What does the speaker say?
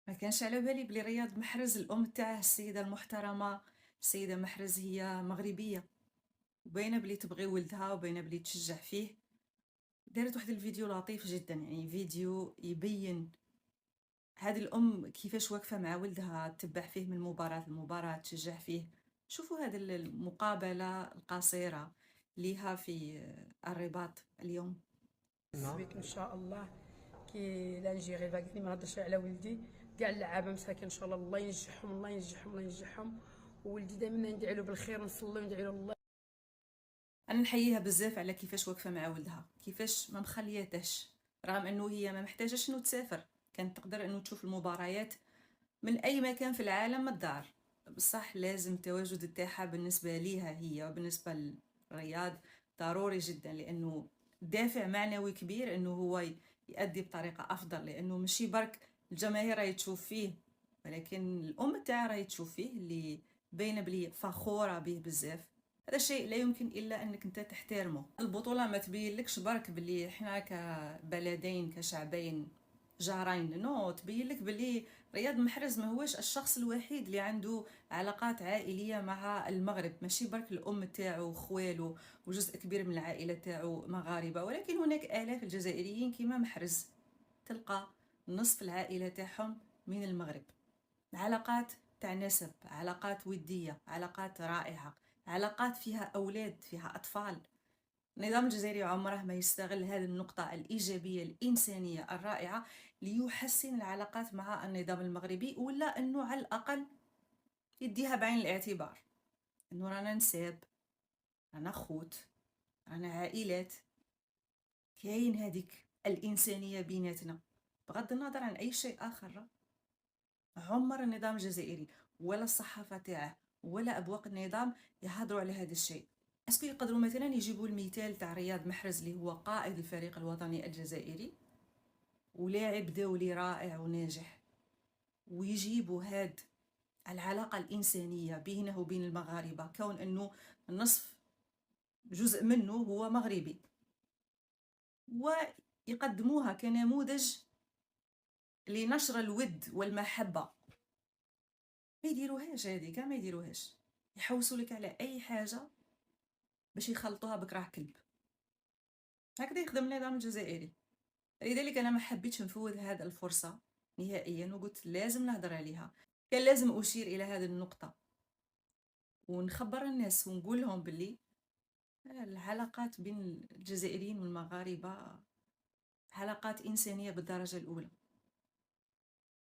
ما كانش على بالي بلي رياض محرز الأم تاعه السيدة المحترمة، السيدة محرز هي مغربية، وباينة بلي تبغي ولدها وباينة بلي تشجّع فيه، دارت واحد الفيديو لطيف جدًا، يعني فيديو يبيّن هذه الأم كيفاش واقفة مع ولدها تتبع فيه من مباراة لمباراة، تشجّع فيه. شوفوا هذه المقابلة القصيرة ليها في الرباط اليوم. بك ان شاء الله. كي لا نجي غير باقي ما نهضرش على ولدي. كاع اللعابه مساكن ان شاء الله، الله ينجحهم الله ينجحهم الله ينجحهم. وولدي دائما ندعي له بالخير، نصلي وندعي له الله. أنا نحييها بزاف على كيفاش واقفة مع ولدها، كيفاش ما مخلياتهش، رغم إنه هي ما محتاجاش إنه تسافر، كانت تقدر إنه تشوف المباريات من أي مكان في العالم من الدار، بصح لازم التواجد التاعها بالنسبة ليها هي وبالنسبة للرياض ضروري جدا، لأنه دافع معنوي كبير إنه هو يأدي بطريقة أفضل، لأنه ماشي برك الجماهير راهي تشوف فيه، ولكن الأم تاعه راهي تشوف فيه اللي باينة بلي فخورة به بزاف. هذا الشيء لا يمكن إلا أنك أنت تحترمه. البطولة ما تبين لكش برك بلي إحنا كبلدين كشعبين جارين، نو تبين لك بلي رياض محرز ما هوش الشخص الوحيد اللي عنده علاقات عائلية مع المغرب، ماشي برك الأم تاعو وخوالو وجزء كبير من العائلة تاعو مغاربة، ولكن هناك آلاف الجزائريين كيما محرز، تلقى نصف العائلة تاعهم من المغرب. علاقات تاع نسب، علاقات ودية، علاقات رائعة، علاقات فيها أولاد فيها أطفال. النظام الجزائري عمره ما يستغل هذه النقطة الإيجابية الإنسانية الرائعة ليحسن العلاقات مع النظام المغربي، ولا أنه على الأقل يديها بعين الاعتبار، أنه رانا نساب، رانا خوت، رانا عائلات، كاين هذيك الإنسانية بيناتنا بغض النظر عن أي شيء آخر. عمر النظام الجزائري ولا الصحافة تاعه ولا أبواق النظام يهضروا على هذا الشيء. اسكو يقدروا مثلا يجيبوا المثال تاع رياض محرز اللي هو قائد الفريق الوطني الجزائري ولاعب دولي رائع وناجح، ويجيبوا هاد العلاقة الإنسانية بينه وبين المغاربة، كون أنه النصف جزء منه هو مغربي، ويقدموها كنموذج لنشر الود والمحبة. ما يديروهاش هادي كاع، ما يديروهاش، يحوسوا لك على أي حاجة باش يخلطوها بك راه كلب. هكذا يخدم النظام الجزائري. لذلك أنا ما حبيتش نفوت هذه الفرصة نهائيا، وقلت لازم نهضر عليها، كان لازم أشير إلى هذه النقطة ونخبر الناس ونقول لهم باللي العلاقات بين الجزائريين والمغاربة علاقات إنسانية بالدرجة الأولى.